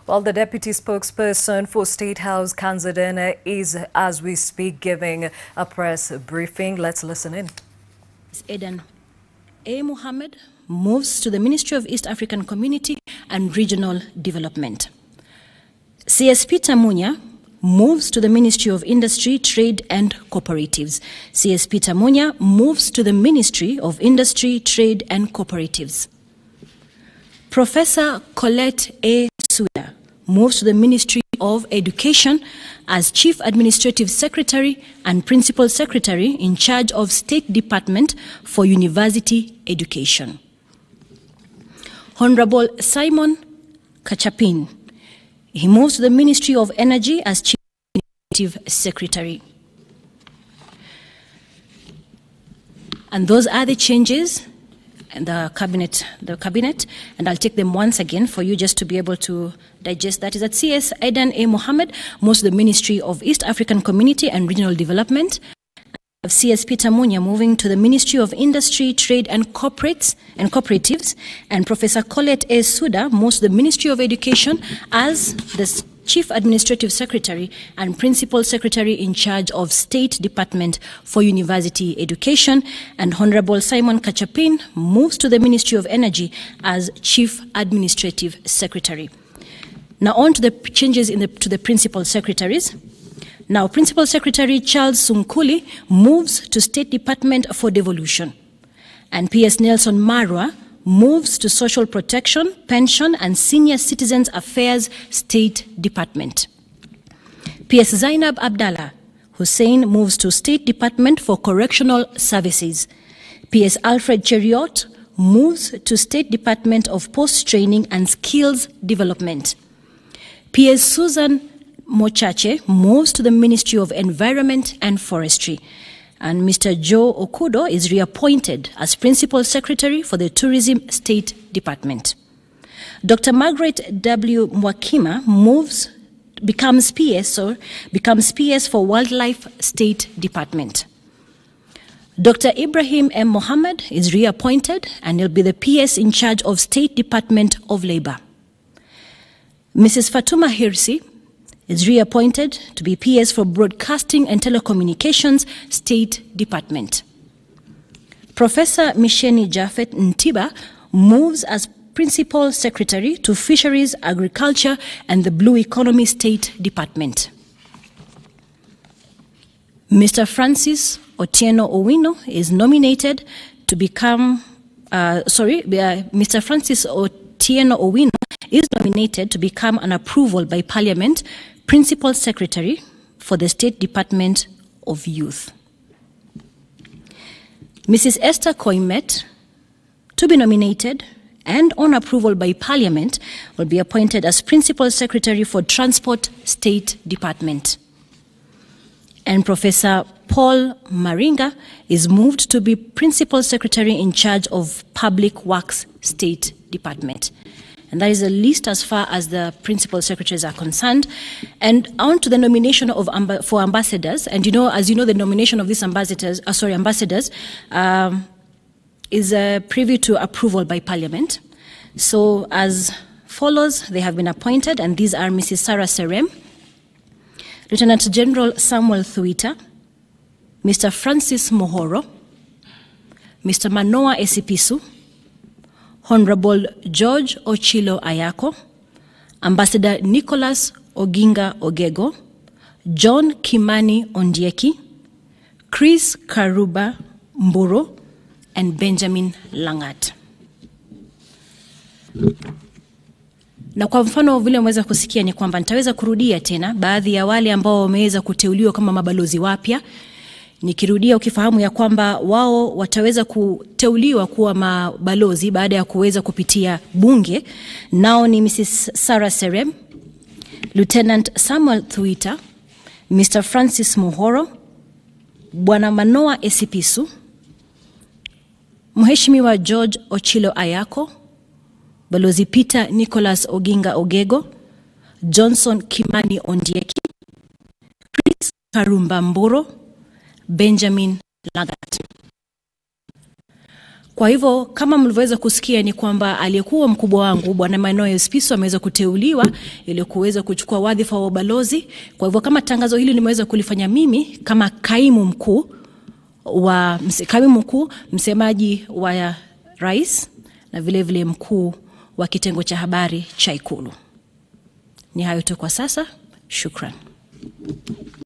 Well, the deputy spokesperson for State House Kanzadena is, as we speak, giving a press briefing. Let's listen in. Adan Mohamed moves to the Ministry of East African Community and Regional Development. CS Peter Munya moves to the Ministry of Industry, Trade and Cooperatives. CS Peter Munya moves to the Ministry of Industry, Trade and Cooperatives. Professor Colette A. Suda moves to the Ministry of Education as Chief Administrative Secretary and Principal Secretary in charge of State Department for University Education. Honorable Simon Kachapin, he moves to the Ministry of Energy as Chief Administrative Secretary. And those are the changes in the cabinet, and I'll take them once again for you just to be able to digest. That is that CS Adan Mohamed moves to the Ministry of East African Community and Regional Development. CS Peter Munya moving to the Ministry of Industry, Trade and Cooperatives, and Professor Colette A. Suda moves to the Ministry of Education as the Chief Administrative Secretary and Principal Secretary in charge of State Department for University Education, and Honorable Simon Kachapin moves to the Ministry of Energy as Chief Administrative Secretary. Now on to the changes to the Principal Secretaries. Now, Principal Secretary Charles Sunkuli moves to State Department for Devolution, and PS Nelson Marwa moves to Social Protection, Pension and Senior Citizens Affairs State Department. PS Zainab Abdallah Hussein moves to State Department for Correctional Services. PS Alfred Cheriot moves to State Department of Post-Training and Skills Development. PS Susan Mochache moves to the Ministry of Environment and Forestry, and Mr. Joe Okudo is reappointed as Principal Secretary for the Tourism State Department. Dr. Margaret W. Mwakima becomes PS for Wildlife State Department. Dr. Ibrahim M. Mohamed is reappointed and will be the PS in charge of State Department of Labor. Mrs. Fatuma Hirsi is reappointed to be PS for Broadcasting and Telecommunications State Department. Professor Misheni Jafet Ntiba moves as Principal Secretary to Fisheries, Agriculture and the Blue Economy State Department. Mr. Francis Otieno Owino is nominated to become, Mr. Francis Otieno Owino is nominated to become an approval by Parliament Principal Secretary for the State Department of Youth. Mrs. Esther Koimet, to be nominated and on approval by Parliament, will be appointed as Principal Secretary for Transport State Department. And Professor Paul Maringa is moved to be Principal Secretary in charge of Public Works State Department. And that is a list as far as the principal secretaries are concerned. And on to the nomination for ambassadors. And as you know, the nomination of these ambassadors is privy to approval by Parliament. So as follows, they have been appointed, and these are Mrs. Sarah Serem, Lieutenant General Samuel Thuita, Mr. Francis Mohoro, Mr. Manoa Esipisu, Honorable George Ochilo Ayako, Ambassador Nicholas Oginga Ogego, John Kimani Ondieki, Chris Karuba Mburo, and Benjamin Langat. Na kwa mfano vile mweza kusikia ni kwamba nitaweza kurudia tena baadhi ya wale ambao wameweza kuteuliwa kama mabalozi wapya. Nikirudia ukifahamu ya kwamba wao wataweza kuteuliwa kuwa mabalozi baada ya kuweza kupitia bunge. Nao ni Mrs. Sarah Serem, Lieutenant Samuel Thuita, Mr. Francis Muhoro, Bwana Manoa Esipisu, Mheshimiwa George Ochilo Ayako, Balozi Peter Nicholas Oginga Ogego, Johnson Kimani Ondieki, Chris Karumba Mburo, Benjamin Lagat. Kwa hivyo kama mlivyoweza kusikia ni kwamba aliyekuwa mkubwa wangu Bwana Manuel Spiso ameweza kuteuliwa ili kuweza kuchukua wadhifa wa ubalozi. Kwa hivyo kama tangazo hili nimeweza kulifanya mimi kama kaimu mkuu, msemaji wa rais na vile vile mkuu wa kitengo cha habari cha Ikulu. Ni hayo tu kwa sasa. Shukran.